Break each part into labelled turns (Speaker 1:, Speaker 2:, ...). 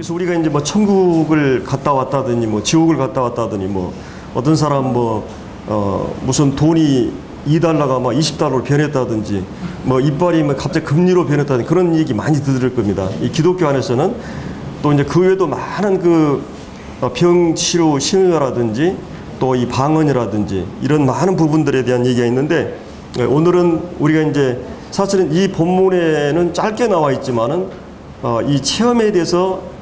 Speaker 1: 그래서 우리가 이제 뭐 천국을 갔다 왔다더니 뭐 지옥을 갔다 왔다더니 뭐 어떤 사람 무슨 돈이 2달러가 막 20달러로 변했다든지 뭐 이빨이 뭐 갑자기 금리로 변했다든지 그런 얘기 많이 들을 겁니다. 이 기독교 안에서는 또 이제 그 외에도 많은 그 병치료 신유라든지 또 이 방언이라든지 이런 많은 부분들에 대한 얘기가 있는데 오늘은 우리가 이제 사실은 이 본문에는 짧게 나와 있지만은 이 체험에 대해서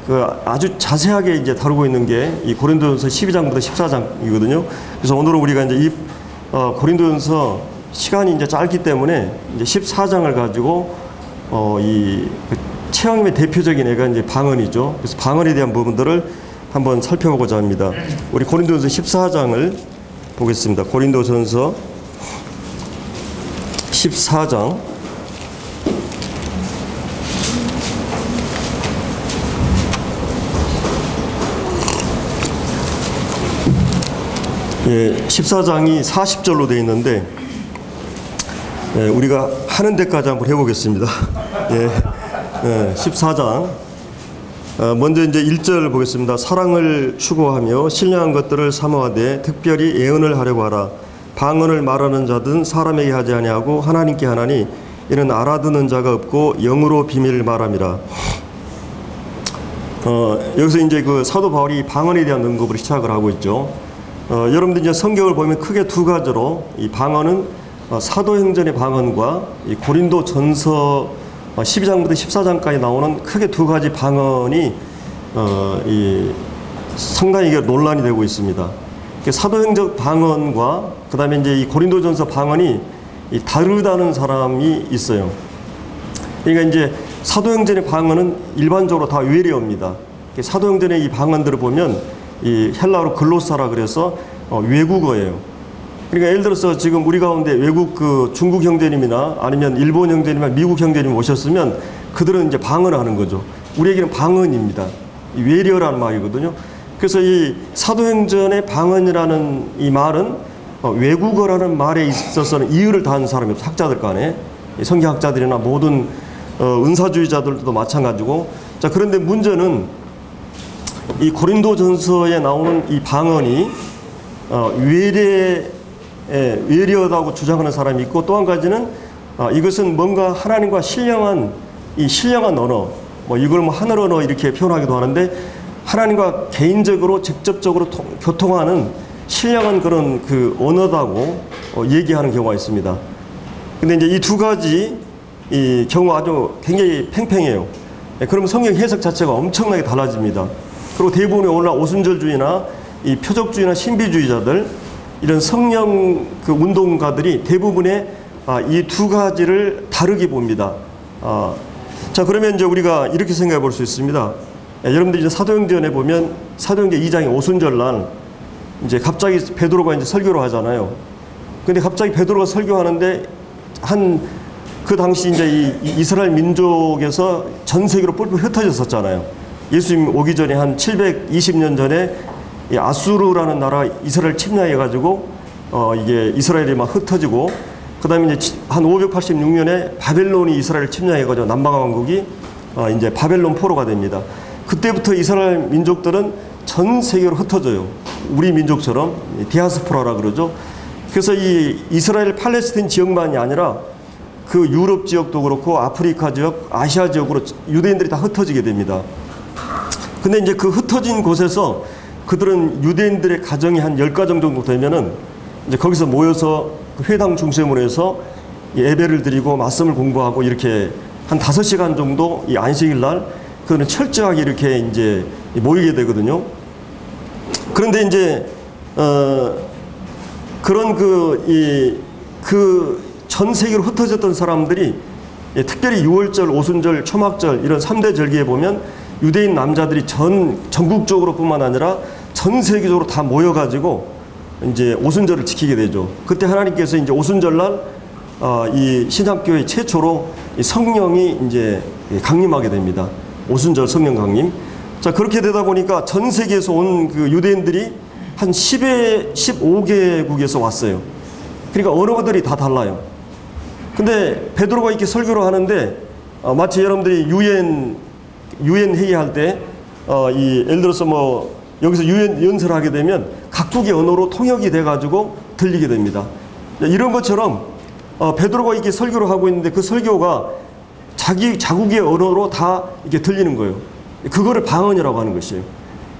Speaker 1: 그 아주 자세하게 이제 다루고 있는 게 이 고린도전서 12장부터 14장이거든요. 그래서 오늘은 우리가 이제 이 고린도전서 시간이 이제 짧기 때문에 이제 14장을 가지고 이 체험의 대표적인 애가 이제 방언이죠. 그래서 방언에 대한 부분들을 한번 살펴보고자 합니다. 우리 고린도전서 14장을 보겠습니다. 고린도전서 14장. 예, 14장이 40절로 되어 있는데 우리가 하는 데까지 한번 해보겠습니다. 14장 먼저 이제 1절 보겠습니다. 사랑을 추구하며 신령한 것들을 사모하되 특별히 예언을 하려고 하라. 방언을 말하는 자든 사람에게 하지 아니하고 하나님께 하나니 이는 알아듣는 자가 없고 영으로 비밀을 말함이라. 여기서 이제 그 사도 바울이 방언에 대한 언급을 시작을 하고 있죠. 여러분들 이제 성경을 보면 크게 두 가지로 이 방언은 사도행전의 방언과 이 고린도전서 12장부터 14장까지 나오는 크게 두 가지 방언이 이 상당히 이게 논란이 되고 있습니다. 사도행전 방언과 그다음에 이제 이 고린도전서 방언이 다르다는 사람이 있어요. 그러니까 이제 사도행전의 방언은 일반적으로 다 외래어입니다. 사도행전의 이 방언들을 보면 이 헬라어로 글로사라 그래서 외국어예요. 그러니까 예를 들어서 지금 우리 가운데 외국 그 중국 형제님이나 아니면 일본 형제님이나 미국 형제님 오셨으면 그들은 이제 방언을 하는 거죠. 우리에게는 방언입니다. 이 외래어라는 말이거든요. 그래서 이 사도행전의 방언이라는 이 말은 외국어라는 말에 있어서는 이의를 다하는 사람이 학자들 간에 성경학자들이나 모든 은사주의자들도 마찬가지고. 자, 그런데 문제는 이 고린도전서에 나오는 이 방언이 외래어다고 주장하는 사람이 있고, 또 한 가지는 이것은 뭔가 하나님과 신령한 언어, 뭐 이걸 뭐 하늘 언어 이렇게 표현하기도 하는데 하나님과 개인적으로 직접적으로 교통하는 신령한 그런 그 언어다고 얘기하는 경우가 있습니다. 근데 이제 이 두 가지 이 경우 아주 굉장히 팽팽해요. 그러면 성경 해석 자체가 엄청나게 달라집니다. 그리고 대부분의 오늘날 오순절주의나 이 표적주의나 신비주의자들 이런 성령 그 운동가들이 대부분의 이 두 가지를 다르게 봅니다. 자, 그러면 이제 우리가 이렇게 생각해 볼 수 있습니다. 여러분들이 이제 사도행전에 보면 사도행전 2장의 오순절날 이제 갑자기 베드로가 이제 설교를 하잖아요. 근데 갑자기 베드로가 설교하는데 그 당시 이제 이 이스라엘 민족에서 전 세계로 뿔뿔 흩어졌었잖아요. 예수님 오기 전에 한 720년 전에 이 아수르라는 나라 이스라엘 침략해가지고 이게 이스라엘이 막 흩어지고, 그 다음에 이제 한 586년에 바벨론이 이스라엘을 침략해가지고 남방왕국이 이제 바벨론 포로가 됩니다. 그때부터 이스라엘 민족들은 전 세계로 흩어져요. 우리 민족처럼 디아스포라라 그러죠. 그래서 이 이스라엘 팔레스타인 지역만이 아니라 그 유럽 지역도 그렇고 아프리카 지역, 아시아 지역으로 유대인들이 다 흩어지게 됩니다. 근데 이제 그 흩어진 곳에서 그들은 유대인들의 가정이 한 10가정 정도 되면은 이제 거기서 모여서 회당 중심으로 예배를 드리고 말씀을 공부하고 이렇게 한 5시간 정도 이 안식일 날 그들은 철저하게 이렇게 이제 모이게 되거든요. 그런데 이제 그런 전 세계로 흩어졌던 사람들이 특별히 6월절, 오순절, 초막절 이런 3대 절기에 보면 유대인 남자들이 전국적으로 뿐만 아니라 전 세계적으로 다 모여가지고 이제 오순절을 지키게 되죠. 그때 하나님께서 이제 오순절날 이 신학교의 최초로 이 성령이 이제 강림하게 됩니다. 오순절 성령 강림. 자, 그렇게 되다 보니까 전 세계에서 온 그 유대인들이 한 15개국에서 왔어요. 그러니까 언어들이 다 달라요. 근데 베드로가 이렇게 설교를 하는데 마치 여러분들이 유엔 회의할 때 예를 들어서 뭐 여기서 연설을 하게 되면 각국의 언어로 통역이 돼가지고 들리게 됩니다. 이런 것처럼 베드로가 이렇게 설교를 하고 있는데 그 설교가 자국의 언어로 다 이렇게 들리는 거예요. 그거를 방언이라고 하는 것이에요.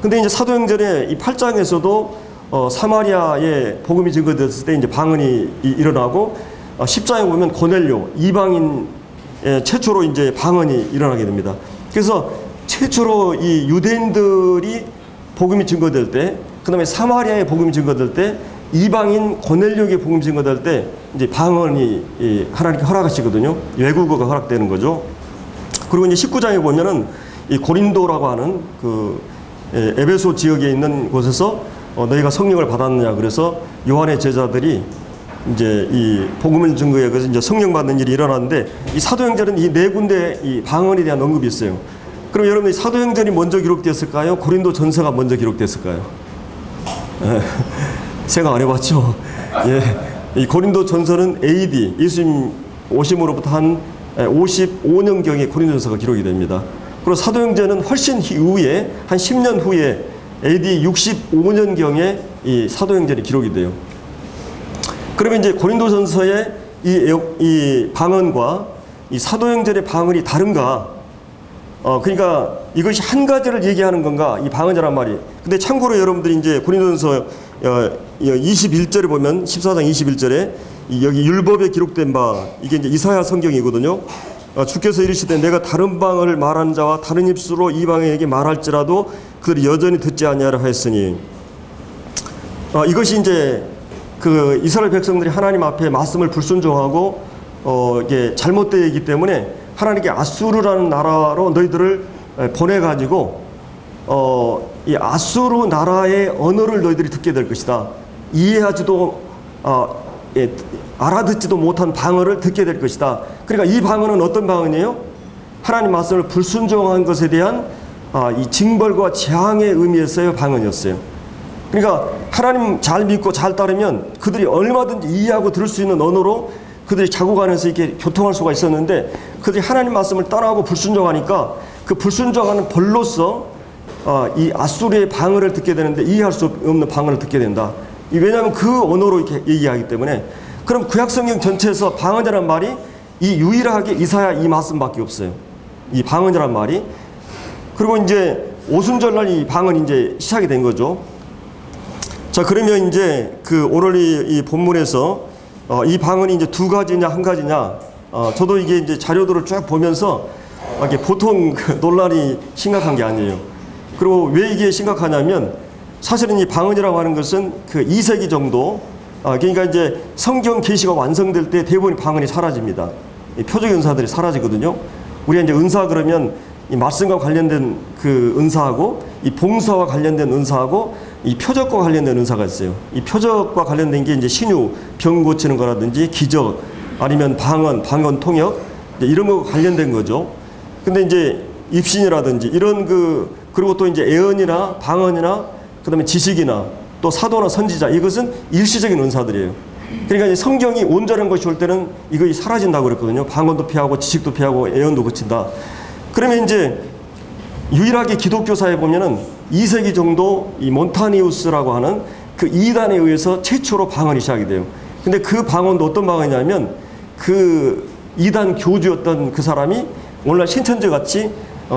Speaker 1: 근데 이제 사도행전의 이 8장에서도 사마리아에 복음이 증거됐을 때 이제 방언이 일어나고 10장에 보면 고넬료 이방인 최초로 이제 방언이 일어나게 됩니다. 그래서 최초로 이 유대인들이 복음이 증거될 때, 그 다음에 사마리아에 복음이 증거될 때, 이방인 고넬료에게 복음이 증거될 때 이제 방언이 하나님께 허락하시거든요. 외국어가 허락되는 거죠. 그리고 이제 19장에 보면은 이 고린도라고 하는 그 에베소 지역에 있는 곳에서 너희가 성령을 받았느냐, 그래서 요한의 제자들이 이제 이 복음을 증거해 그래서 이제 성령 받는 일이 일어났는데, 이 사도행전은 이 네 군데 이 방언에 대한 언급이 있어요. 그럼 여러분, 이 사도행전이 먼저 기록됐을까요? 고린도 전서가 먼저 기록됐을까요? 생각 안 해봤죠? 예. 이 고린도 전서는 AD, 예수님 오심으로부터 한 55년경에 고린도 전서가 기록이 됩니다. 그리고 사도행전은 훨씬 이후에, 한 10년 후에 AD 65년경에 이 사도행전이 기록이 돼요. 그러면 이제 고린도 전서의 이 방언과 이 사도행전의 방언이 다른가? 그러니까 이것이 한 가지를 얘기하는 건가? 이 방언이란 말이. 근데 참고로 여러분들이 이제 고린도전서 21절에 보면, 14장 21절에 여기 율법에 기록된 바, 이게 이제 이사야 성경이거든요. 주께서 이르시되 내가 다른 방언을 말하는 자와 다른 입술로 이방인에게 말할지라도 그들이 여전히 듣지 아니하려 하였으니, 이것이 이제 그 이스라엘 백성들이 하나님 앞에 말씀을 불순종하고 이게 잘못되기 때문에 하나님께 아수르라는 나라로 너희들을 보내가지고 이 아수르 나라의 언어를 너희들이 듣게 될 것이다. 이해하지도 알아듣지도 못한 방언을 듣게 될 것이다. 그러니까 이 방언은 어떤 방언이에요? 하나님 말씀을 불순종한 것에 대한 이 징벌과 재앙의 의미에서의 방언이었어요. 그러니까 하나님 잘 믿고 잘 따르면 그들이 얼마든지 이해하고 들을 수 있는 언어로 그들이 자국 안에서 이렇게 교통할 수가 있었는데, 그들이 하나님 말씀을 따라하고 불순종하니까 그 불순종하는 벌로서 이 아수르의 방언을 듣게 되는데, 이해할 수 없는 방언을 듣게 된다. 왜냐하면 그 언어로 이렇게 얘기하기 때문에. 그럼 구약성경 전체에서 방언이라는 말이 이 유일하게 이사야 이 말씀밖에 없어요. 이 방언이라는 말이. 그리고 이제 오순절날 이 방언이 이제 시작이 된 거죠. 자, 그러면 이제 그 오늘 이 본문에서 이 방언이 이제 두 가지냐 한 가지냐, 저도 이게 이제 자료들을 쭉 보면서 이게 보통 논란이 심각한 게 아니에요. 그리고 왜 이게 심각하냐면, 사실은 이 방언이라고 하는 것은 그 2세기 정도, 그러니까 이제 성경 계시가 완성될 때 대부분 방언이 사라집니다. 이 표적 은사들이 사라지거든요. 우리가 이제 은사 그러면 이 말씀과 관련된 그 은사하고 이 봉사와 관련된 은사하고 이 표적과 관련된 은사가 있어요. 이 표적과 관련된 게 이제 신유, 병 고치는 거라든지 기적, 아니면 방언 통역, 이런 거 관련된 거죠. 근데 이제 입신이라든지 이런 그리고 또 이제 예언이나 방언이나 그다음에 지식이나 또 사도나 선지자, 이것은 일시적인 은사들이에요. 그러니까 이제 성경이 온전한 것이 올 때는 이것이 사라진다고 그랬거든요. 방언도 피하고 지식도 피하고 예언도 그친다. 그러면 이제 유일하게 기독교사에 보면은 2세기 정도 이 몬타니우스라고 하는 그 이단에 의해서 최초로 방언이 시작이 돼요. 근데 그 방언도 어떤 방언이냐면, 그 이단 교주였던 그 사람이 오늘날 신천지 같이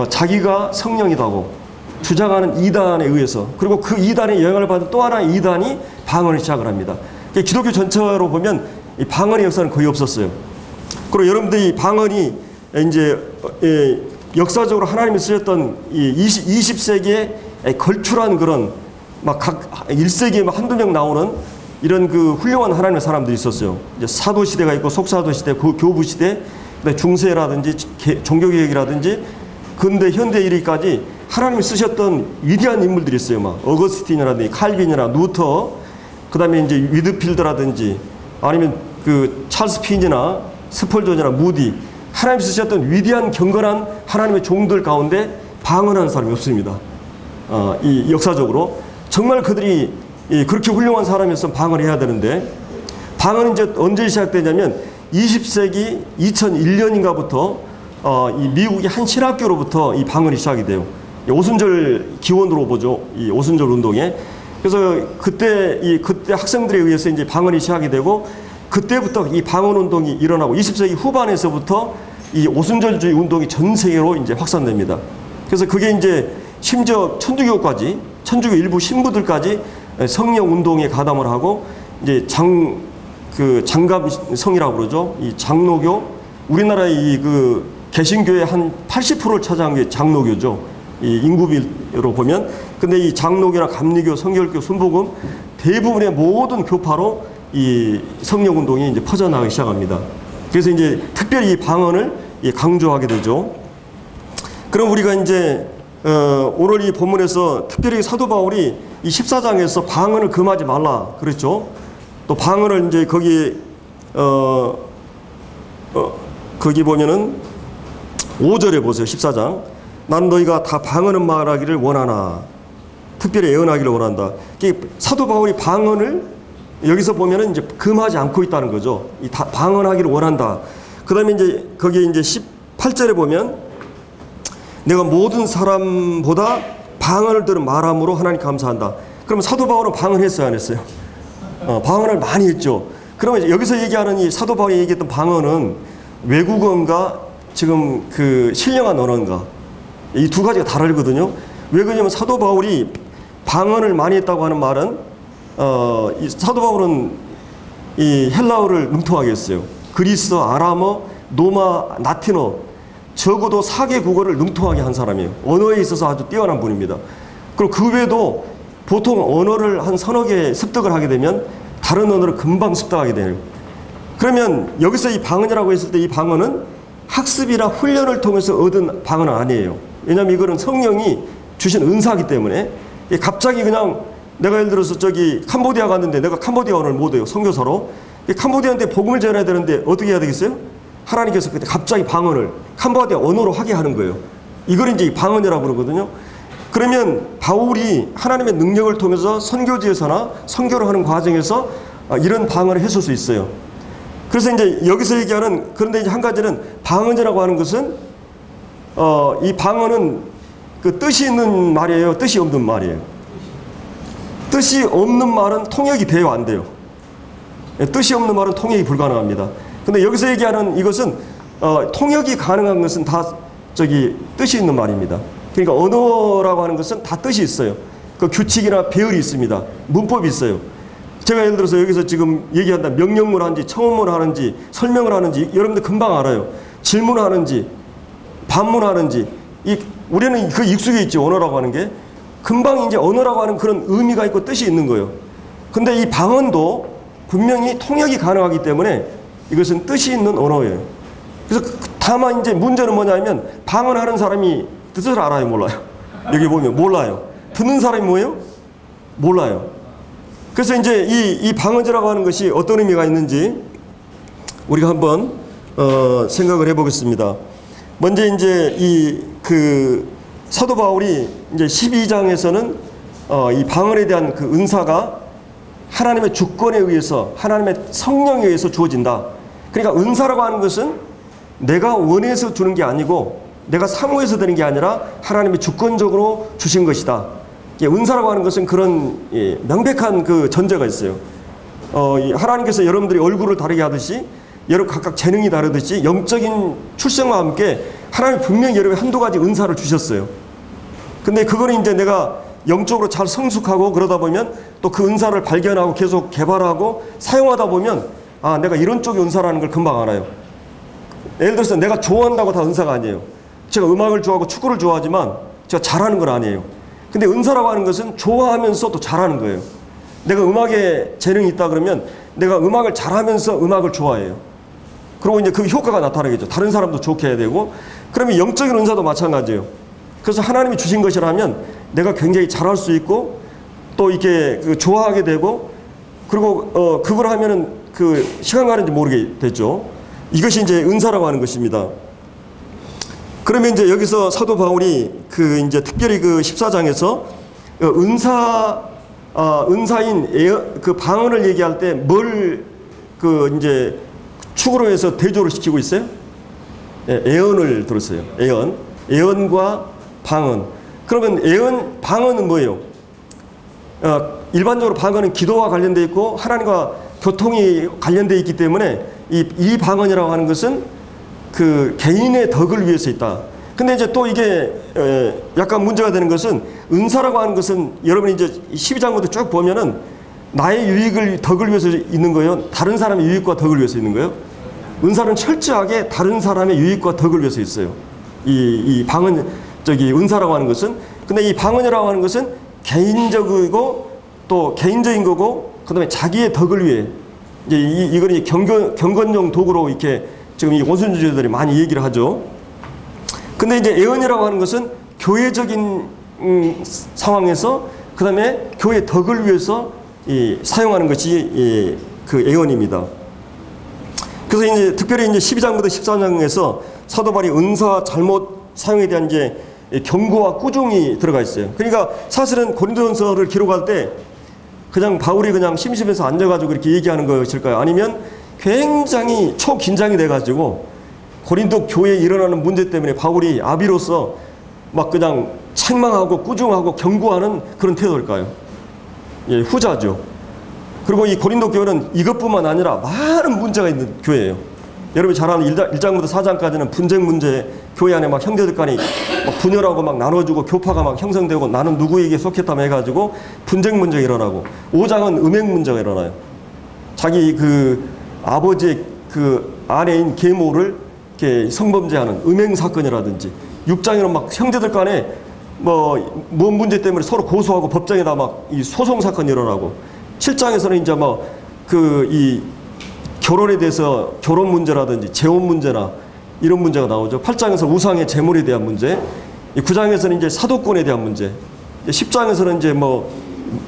Speaker 1: 자기가 성령이라고 주장하는 이단에 의해서, 그리고 그 이단의 영향을 받은 또 하나의 이단이 방언을 시작을 합니다. 기독교 전체로 보면 이 방언의 역사는 거의 없었어요. 그리고 여러분들이 방언이 이제 역사적으로 하나님이 쓰셨던 이 20세기에 걸출한 그런 막 각 1세기에 막 한두 명 나오는 이런 그 훌륭한 하나님의 사람들이 있었어요. 이제 사도 시대가 있고 속사도 시대, 교부 시대, 중세라든지 종교개혁이라든지 근대 현대 이르기까지 하나님이 쓰셨던 위대한 인물들이 있어요. 막 어거스틴이라든지 칼빈이나 루터, 그다음에 이제 위드필드라든지 아니면 그 찰스 핀이나 스펄전이나 무디, 하나님이 쓰셨던 위대한 경건한 하나님의 종들 가운데 방언하는 사람이 없습니다. 이 역사적으로 정말 그들이 그렇게 훌륭한 사람이었으면 방언을 해야 되는데, 방언은 이제 언제 시작되냐면 20세기 2001년인가부터 이 미국의 한 신학교로부터 이 방언이 시작이 돼요. 오순절 기원으로 보죠. 이 오순절 운동에. 그래서 그때 학생들에 의해서 이제 방언이 시작이 되고 그때부터 이 방언 운동이 일어나고 20세기 후반에서부터 이 오순절주의 운동이 전 세계로 이제 확산됩니다. 그래서 그게 이제 심지어 천주교 일부 신부들까지 성령 운동에 가담을 하고 이제 장감성이라고 그러죠. 이 장로교, 우리나라의 개신교의 한 80%를 차지한 게 장로교죠. 이 인구비로 보면. 근데 이 장로교나 감리교, 성결교, 순복음 대부분의 모든 교파로 이 성령 운동이 이제 퍼져나가기 시작합니다. 그래서 이제 특별히 이 방언을 강조하게 되죠. 그럼 우리가 이제 오늘 이 본문에서 특별히 사도 바울이 이 14장에서 방언을 금하지 말라 그랬죠. 또 방언을 이제 거기 보면은 5절에 보세요. 14장. 난 너희가 다 방언은 말하기를 원하나. 특별히 예언하기를 원한다. 사도 바울이 방언을 여기서 보면은 이제 금하지 않고 있다는 거죠. 방언하기를 원한다. 그 다음에 이제 거기에 이제 18절에 보면 내가 모든 사람보다 방언을 들은 말함으로 하나님 감사한다. 그럼 사도 바울은 방언했어요, 안 했어요? 방언을 많이 했죠. 그러면 여기서 얘기하는 이 사도 바울이 얘기했던 방언은 외국어인가 지금 신령한 언어인가 이 두 가지가 다르거든요. 왜 그러냐면 사도 바울이 방언을 많이 했다고 하는 말은 이 사도 바울은 이 헬라어를 능통하게 했어요. 그리스어, 아람어, 노마, 라틴어 적어도 4개 국어를 능통하게 한 사람이에요. 언어에 있어서 아주 뛰어난 분입니다. 그리고 그 외에도 보통 언어를 한 서너 개 습득을 하게 되면 다른 언어를 금방 습득하게 돼요. 그러면 여기서 이 방언이라고 했을 때 이 방언은 학습이나 훈련을 통해서 얻은 방언은 아니에요. 왜냐하면 이거는 성령이 주신 은사이기 때문에 갑자기 그냥 내가 예를 들어서 캄보디아 갔는데 내가 캄보디아 언어를 못해요. 선교사로. 캄보디아한테 복음을 전해야 되는데 어떻게 해야 되겠어요? 하나님께서 그때 갑자기 방언을 캄보디아 언어로 하게 하는 거예요. 이걸 이제 방언이라고 그러거든요. 그러면 바울이 하나님의 능력을 통해서 선교지에서나 선교를 하는 과정에서 이런 방언을 했을 수 있어요. 그래서 이제 여기서 얘기하는, 그런데 이제 한 가지는 방언이라고 하는 것은 이 방언은 뜻이 있는 말이에요, 뜻이 없는 말이에요. 뜻이 없는 말은 통역이 돼요, 안 돼요? 뜻이 없는 말은 통역이 불가능합니다. 근데 여기서 얘기하는 이것은 통역이 가능한 것은 다 뜻이 있는 말입니다. 그러니까 언어라고 하는 것은 다 뜻이 있어요. 그 규칙이나 배열이 있습니다. 문법이 있어요. 제가 예를 들어서 여기서 지금 얘기한다 명령문을 하는지 청원문을 하는지 설명을 하는지 여러분들 금방 알아요. 질문을 하는지 반문하는지 우리는 그 익숙해 있죠. 언어라고 하는 게 금방 이제 언어라고 하는 그런 의미가 있고 뜻이 있는 거예요. 근데 이 방언도 분명히 통역이 가능하기 때문에 이것은 뜻이 있는 언어예요. 그래서 다만 이제 문제는 뭐냐면 방언하는 사람이 뜻을 알아요, 몰라요? 여기 보면 몰라요. 듣는 사람이 뭐예요? 몰라요. 그래서 이제 이 방언이라고 하는 것이 어떤 의미가 있는지 우리가 한번 생각을 해보겠습니다. 먼저 이제 사도 바울이 이제 12장에서는 이 방언에 대한 그 은사가 하나님의 주권에 의해서 하나님의 성령에 의해서 주어진다. 그러니까 은사라고 하는 것은 내가 원해서 주는 게 아니고 내가 사모해서 되는 게 아니라 하나님이 주권적으로 주신 것이다. 은사라고 하는 것은 그런 명백한 그 전제가 있어요. 하나님께서 여러분들이 얼굴을 다르게 하듯이 여러분 각각 재능이 다르듯이 영적인 출생과 함께 하나님이 분명히 여러분에게 한두 가지 은사를 주셨어요. 근데 그거는 이제 내가 영적으로 잘 성숙하고 그러다 보면 또 그 은사를 발견하고 계속 개발하고 사용하다 보면 내가 이런 쪽의 은사라는 걸 금방 알아요. 예를 들어서 내가 좋아한다고 다 은사가 아니에요. 제가 음악을 좋아하고 축구를 좋아하지만 제가 잘하는 건 아니에요. 근데 은사라고 하는 것은 좋아하면서 또 잘하는 거예요. 내가 음악에 재능이 있다 그러면 내가 음악을 잘하면서 음악을 좋아해요. 그리고 이제 그 효과가 나타나겠죠. 다른 사람도 좋게 해야 되고. 그러면 영적인 은사도 마찬가지예요. 그래서 하나님이 주신 것이라면 내가 굉장히 잘할 수 있고 또 이렇게 좋아하게 되고 그리고 그걸 하면은 시간 가는지 모르게 됐죠. 이것이 이제 은사라고 하는 것입니다. 그러면 이제 여기서 사도 바울이 이제 특별히 14장에서 은사인 그 방언을 얘기할 때 뭘 이제 축으로 해서 대조를 시키고 있어요? 예언을 들었어요. 예언과 방언. 그러면 방언은 뭐예요? 일반적으로 방언은 기도와 관련되어 있고 하나님과 교통이 관련되어 있기 때문에 이 방언이라고 하는 것은 그 개인의 덕을 위해서 있다. 근데 이제 또 이게 약간 문제가 되는 것은 은사라고 하는 것은 여러분이 이제 12장부터 쭉 보면은 나의 덕을 위해서 있는 거예요? 다른 사람의 유익과 덕을 위해서 있는 거예요? 은사는 철저하게 다른 사람의 유익과 덕을 위해서 있어요. 이 방언, 은사라고 하는 것은. 근데 이 방언이라고 하는 것은 개인적이고 또 개인적인 거고, 그 다음에 자기의 덕을 위해. 이제 이걸 경건용 도구로 이렇게 지금 이 원순주의자들이 많이 얘기를 하죠. 근데 이제 예언이라고 하는 것은 교회적인 상황에서 그 다음에 교회 덕을 위해서 사용하는 것이 그 예언입니다. 그래서 이제 특별히 이제 12장부터 14장에서 사도 바울이 은사 잘못 사용에 대한 이제 경고와 꾸중이 들어가 있어요. 그러니까 사실은 고린도전서를 기록할 때 그냥 바울이 그냥 심심해서 앉아가지고 이렇게 얘기하는 것일까요? 아니면 굉장히 초긴장이 돼가지고 고린도 교회에 일어나는 문제 때문에 바울이 아비로서 막 그냥 책망하고 꾸중하고 경고하는 그런 태도일까요? 예, 후자죠. 그리고 이 고린도 교회는 이것뿐만 아니라 많은 문제가 있는 교회예요. 여러분이 잘 아는 1장부터 4장까지는 분쟁 문제, 교회 안에 막 형제들 간이 막 분열하고 막 나눠주고 교파가 막 형성되고 나는 누구에게 속했다며 해가지고 분쟁 문제가 일어나고, 5장은 음행 문제가 일어나요. 자기 그 아버지의 그 아내인 계모를 이렇게 성범죄하는 음행 사건이라든지, 6장에는 막 형제들 간에 뭔 문제 때문에 서로 고소하고 법정에다 막 이 소송 사건이 일어나고, 7장에서는 이제 이 결혼에 대해서 결혼 문제라든지 재혼 문제나 이런 문제가 나오죠. 8장에서 우상의 재물에 대한 문제, 9장에서는 이제 사도권에 대한 문제, 10장에서는 이제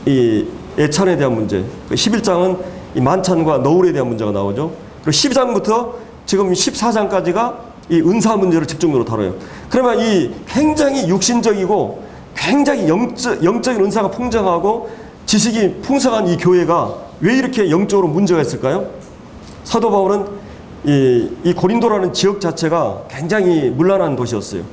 Speaker 1: 이 애찬에 대한 문제, 11장은 이 만찬과 너울에 대한 문제가 나오죠. 그리고 12장부터 지금 14장까지가 이 은사 문제를 집중적으로 다뤄요. 그러면 이 굉장히 육신적이고 굉장히 영적인 은사가 풍성하고 지식이 풍성한 이 교회가 왜 이렇게 영적으로 문제가 있을까요? 사도 바울은 이 고린도라는 지역 자체가 굉장히 문란한 도시였어요.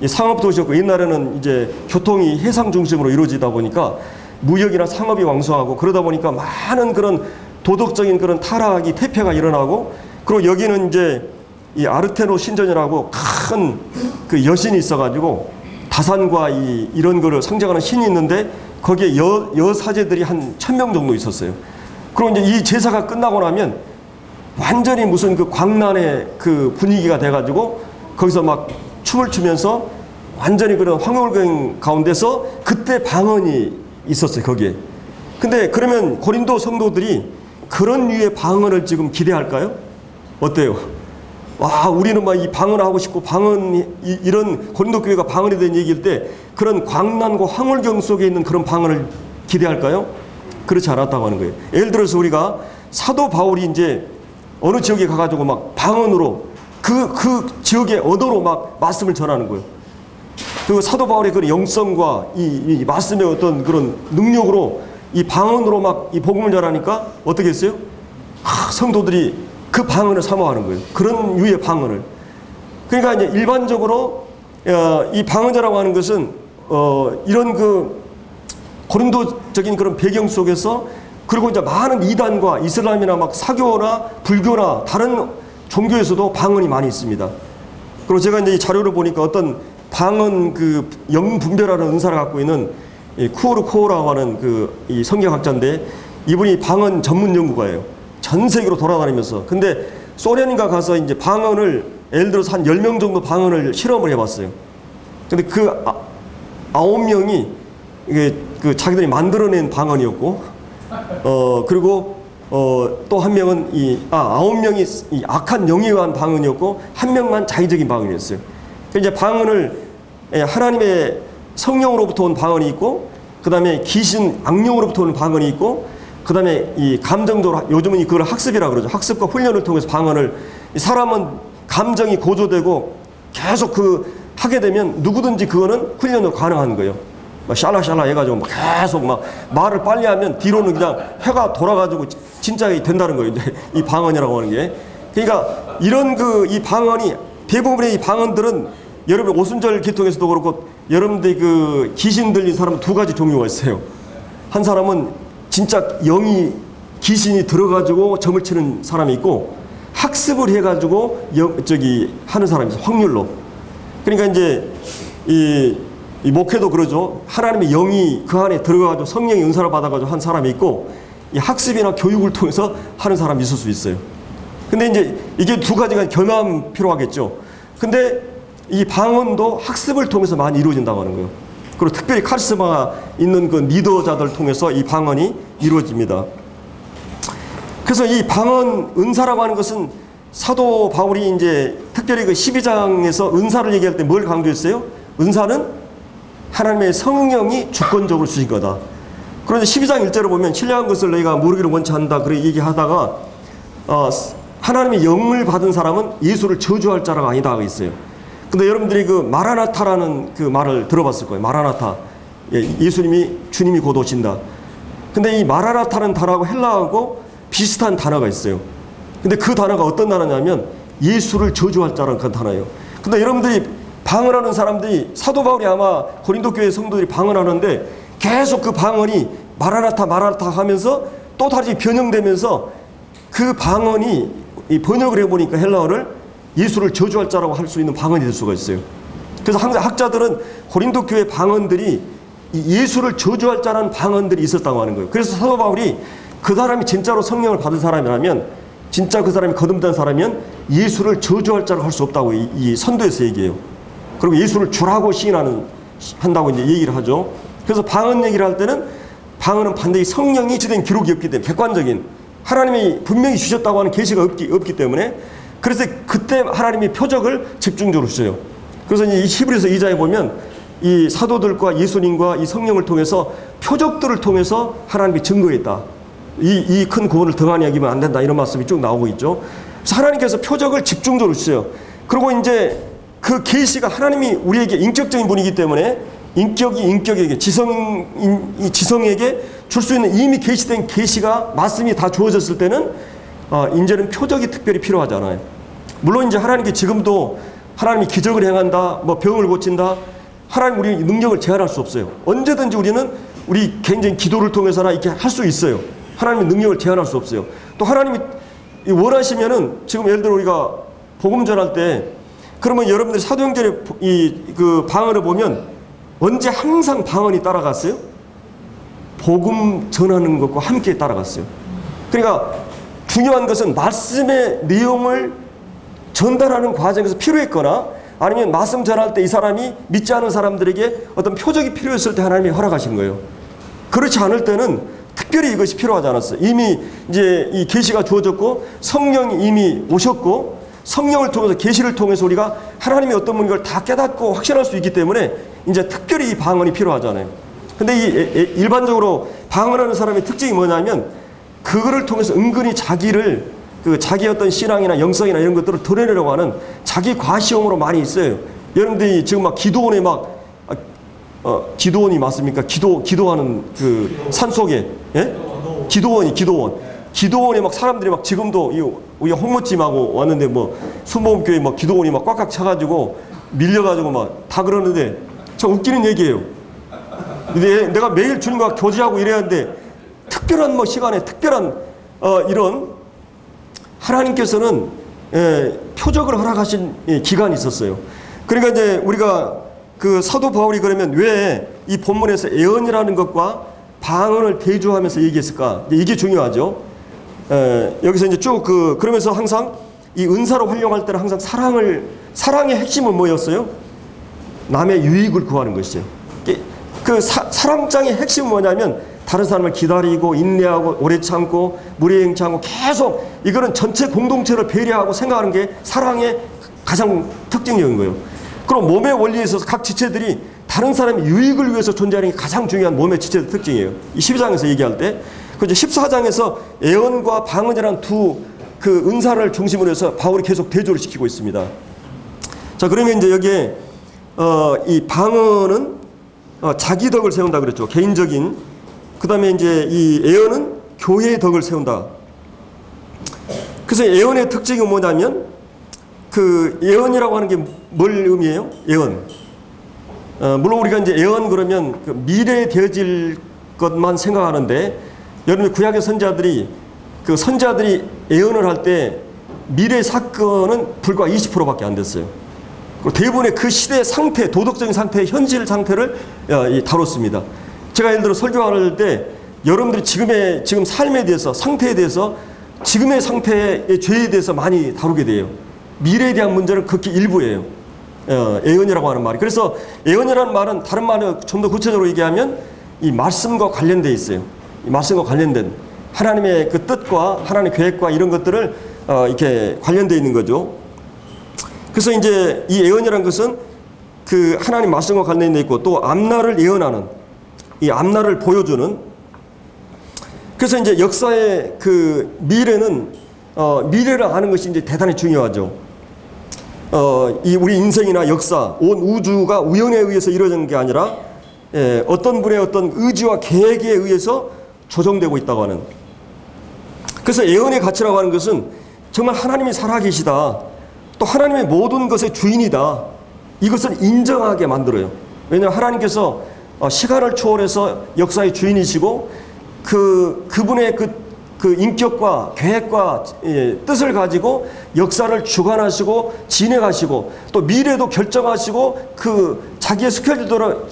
Speaker 1: 이 상업 도시였고, 옛날에는 이제 교통이 해상 중심으로 이루어지다 보니까 무역이나 상업이 왕성하고, 그러다 보니까 많은 그런 도덕적인 그런 타락이 퇴폐가 일어나고, 그리고 여기는 이제 이 아르테노 신전이라고 큰 그 여신이 있어가지고 다산과 이런 거를 상징하는 신이 있는데 거기에 여사제들이 한 1000명 정도 있었어요. 그리고 이제 이 제사가 끝나고 나면 완전히 무슨 그 광란의 그 분위기가 돼가지고 거기서 막 춤을 추면서 완전히 그런 황홀경 가운데서 그때 방언이 있었어요, 거기에. 근데 그러면 고린도 성도들이 그런 류의 방언을 지금 기대할까요? 어때요? 와, 우리는 막 이 방언을 하고 싶고 이런 고린도 교회가 방언에 대한 얘기일 때 그런 광란과 황홀경 속에 있는 그런 방언을 기대할까요? 그렇지 않았다고 하는 거예요. 예를 들어서 우리가 사도 바울이 이제 어느 지역에 가가지고 막 방언으로 그 지역의 언어로 막 말씀을 전하는 거예요. 그 사도 바울의 그런 영성과 이 말씀의 어떤 그런 능력으로 이 방언으로 막 이 복음을 전하니까 어떻게 했어요? 성도들이 그 방언을 사모하는 거예요. 그런 유의 방언을. 그러니까 이제 일반적으로 이 방언자라고 하는 것은 이런 그 고린도적인 그런 배경 속에서, 그리고 이제 많은 이단과 이슬람이나 막 사교나 불교나 다른 종교에서도 방언이 많이 있습니다. 그리고 제가 이제 이 자료를 보니까 어떤 방언 그 영분별하는 은사를 갖고 있는 쿠오르 코오라고 하는 이 성경학자인데, 이분이 방언 전문 연구가예요. 전 세계로 돌아다니면서. 근데 소련인가 가서 이제 방언을 예를 들어서 한 10명 정도 방언을 실험을 해봤어요. 근데 그 9명이 이게 그 자기들이 만들어낸 방언이었고, 그리고 또 한 명은 9명이 이 악한 영에 의한 방언이었고, 한 명만 자의적인 방언이었어요. 이제 방언을 하나님의 성령으로부터 온 방언이 있고, 그 다음에 귀신 악령으로부터 온 방언이 있고, 그 다음에 이 감정적으로, 요즘은 그걸 학습이라고 그러죠. 학습과 훈련을 통해서 방언을, 사람은 감정이 고조되고 계속 하게 되면 누구든지 그거는 훈련으로 가능한 거예요. 막 샬라샬라 해가지고 막 계속 막 말을 빨리 하면 뒤로는 그냥 해가 돌아가지고 진짜 된다는 거예요. 이제 이 방언이라고 하는 게. 그러니까 이런 이 방언이, 대부분의 이 방언들은 여러분 오순절 기통에서도 그렇고 여러분들이 그 귀신 들린 사람은 두 가지 종류가 있어요. 한 사람은 진짜 영이 귀신이 들어가지고 점을 치는 사람이 있고 학습을 해가지고 하는 사람이 있어요. 확률로. 그러니까 이제 이 목회도 그러죠. 하나님의 영이 그 안에 들어가가지고 성령의 은사를 받아가지고 한 사람이 있고 이 학습이나 교육을 통해서 하는 사람이 있을 수 있어요. 근데 이제 이게 두 가지가 겸하면 필요하겠죠. 근데 이 방언도 학습을 통해서 많이 이루어진다고 하는 거예요. 그리고 특별히 카리스마가 있는 그 리더자들을 통해서 이 방언이 이루어집니다. 그래서 이 방언 은사라고 하는 것은 사도 바울이 이제 특별히 그 12장에서 은사를 얘기할 때 뭘 강조했어요? 은사는 하나님의 성령이 주권적으로 주신 거다. 그런데 12장 1절을 보면 신령한 것을 너희가 모르기를 원치 않는다. 그렇게 얘기하다가 하나님의 영을 받은 사람은 예수를 저주할 자가 아니다 하고 있어요. 근데 여러분들이 그 마라나타라는 그 말을 들어봤을 거예요. 마라나타. 예수님이 주님이 곧 오신다. 근데 이 마라나타는 단어하고 헬라어하고 비슷한 단어가 있어요. 근데 그 단어가 어떤 단어냐면 예수를 저주할 자라는 그 단어예요. 근데 여러분들이 방언하는 사람들이 사도 바울이 아마 고린도 교회 성도들이 방언하는데 계속 그 방언이 마라나타 마라나타 하면서 또 다시 변형되면서 그 방언이 이 번역을 해보니까 헬라어를 예수를 저주할 자라고 할 수 있는 방언이 될 수가 있어요. 그래서 항상 학자들은 고린도 교회 방언들이 예수를 저주할 자라는 방언들이 있었다고 하는 거예요. 그래서 사도 바울이 그 사람이 진짜로 성령을 받은 사람이라면 진짜 그 사람이 거듭난 사람이면 예수를 저주할 자로 할 수 없다고 이 선도에서 얘기해요. 그리고 예수를 주라고 한다고 이제 얘기를 하죠. 그래서 방언 얘기를 할 때는 방언은 반드시 성령이 주된 기록이 없기 때문에 객관적인 하나님이 분명히 주셨다고 하는 계시가 없기 때문에 그래서 그때 하나님이 표적을 집중적으로 주셔요. 그래서 이 히브리서 2장에 보면 이 사도들과 예수님과 이 성령을 통해서 표적들을 통해서 하나님이 증거했다. 이 큰 구원을 등한히 여기면 안 된다. 이런 말씀이 쭉 나오고 있죠. 그래서 하나님께서 표적을 집중적으로 주세요. 그리고 이제 그 계시가 하나님이 우리에게 인격적인 분이기 때문에 인격이 인격에게 지성에게 줄 수 있는 이미 계시된 계시가 말씀이 다 주어졌을 때는 이제는 표적이 특별히 필요하잖아요. 물론 이제 하나님께 지금도 하나님이 기적을 행한다, 뭐 병을 고친다. 하나님 우리 능력을 제한할 수 없어요. 언제든지 우리는 우리 개인적인 기도를 통해서나 이렇게 할 수 있어요. 하나님의 능력을 제한할 수 없어요. 또 하나님이 원하시면은 지금 예를 들어 우리가 복음 전할 때 그러면 여러분들이 사도행전의 그 방언을 보면 언제 항상 방언이 따라갔어요? 복음 전하는 것과 함께 따라갔어요. 그러니까 중요한 것은 말씀의 내용을 전달하는 과정에서 필요했거나 아니면 말씀 전할 때 이 사람이 믿지 않은 사람들에게 어떤 표적이 필요했을 때 하나님이 허락하신 거예요. 그렇지 않을 때는 특별히 이것이 필요하지 않았어요. 이미 이제 이 계시가 주어졌고 성령이 이미 오셨고 성령을 통해서 계시를 통해서 우리가 하나님의 어떤 분인 걸 다 깨닫고 확신할 수 있기 때문에 이제 특별히 이 방언이 필요하잖아요. 근데 이 일반적으로 방언하는 사람의 특징이 뭐냐면 그거를 통해서 은근히 자기를 자기의 어떤 신앙이나 영성이나 이런 것들을 드러내려고 하는 자기 과시용으로 많이 있어요. 여러분들이 지금 막 기도원에 기도원이 맞습니까? 기도하는 그 산속에, 예? 기도원에 막 사람들이 막 지금도 우리가 홍모찜하고 왔는데 뭐 순복음교회 막 기도원이 막 꽉꽉 차가지고 밀려가지고 막 다 그러는데 참 웃기는 얘기예요. 근데 내가 매일 주님과 교제하고 이래야 하는데 특별한 뭐 시간에 특별한 이런 하나님께서는 표적을 허락하신 기간이 있었어요. 그러니까 이제 우리가 그 사도 바울이 그러면 왜 이 본문에서 예언이라는 것과 방언을 대조하면서 얘기했을까? 이게 중요하죠. 여기서 이제 쭉 그러면서 항상 이 은사로 활용할 때는 항상 사랑의 핵심은 뭐였어요? 남의 유익을 구하는 것이죠. 그 사랑장의 핵심은 뭐냐면 다른 사람을 기다리고 인내하고 오래 참고 무례행차하고 계속 이거는 전체 공동체를 배려하고 생각하는 게 사랑의 가장 특징적인 거예요. 그럼 몸의 원리에 있어서 각 지체들이 다른 사람의 유익을 위해서 존재하는 게 가장 중요한 몸의 지체의 특징이에요. 이 12장에서 얘기할 때. 그리고 14장에서 예언과 방언이라는 두 그 은사를 중심으로 해서 바울이 계속 대조를 시키고 있습니다. 자, 그러면 이제 여기에 이 방언은 자기 덕을 세운다 그랬죠. 개인적인. 그 다음에 이제 이 예언은 교회의 덕을 세운다. 그래서 예언의 특징은 뭐냐면 그 예언이라고 하는 게 뭘 의미해요? 예언. 물론 우리가 이제 예언 그러면 그 미래에 되어질 것만 생각하는데, 여러분 구약의 선지자들이 그 선지자들이 예언을 할 때 미래 사건은 불과 20%밖에 안 됐어요. 대부분의 그 시대의 상태, 도덕적인 상태, 현실 상태를 다뤘습니다. 제가 예를 들어 설교할 때 여러분들이 지금 삶에 대해서, 상태에 대해서, 지금의 상태의 죄에 대해서 많이 다루게 돼요. 미래에 대한 문제는 극히 일부예요. 예언이라고 하는 말이. 그래서 예언이라는 말은 다른 말로 좀 더 구체적으로 얘기하면 이 말씀과 관련되어 있어요. 이 말씀과 관련된 하나님의 그 뜻과 하나님의 계획과 이런 것들을 이렇게 관련되어 있는 거죠. 그래서 이제 이 예언이라는 것은 그 하나님 말씀과 관련되어 있고, 또 앞날을 예언하는, 이 앞날을 보여주는. 그래서 이제 역사의 그 미래는 미래를 아는 것이 이제 대단히 중요하죠. 이 우리 인생이나 역사, 온 우주가 우연에 의해서 이루어진 게 아니라 어떤 분의 어떤 의지와 계획에 의해서 조정되고 있다고 하는. 그래서 예언의 가치라고 하는 것은 정말 하나님이 살아계시다, 또 하나님의 모든 것의 주인이다, 이것을 인정하게 만들어요. 왜냐하면 하나님께서 시간을 초월해서 역사의 주인이시고 그분의 그 인격과 계획과 뜻을 가지고 역사를 주관하시고 진행하시고 또 미래도 결정하시고 그 자기의 스케줄대로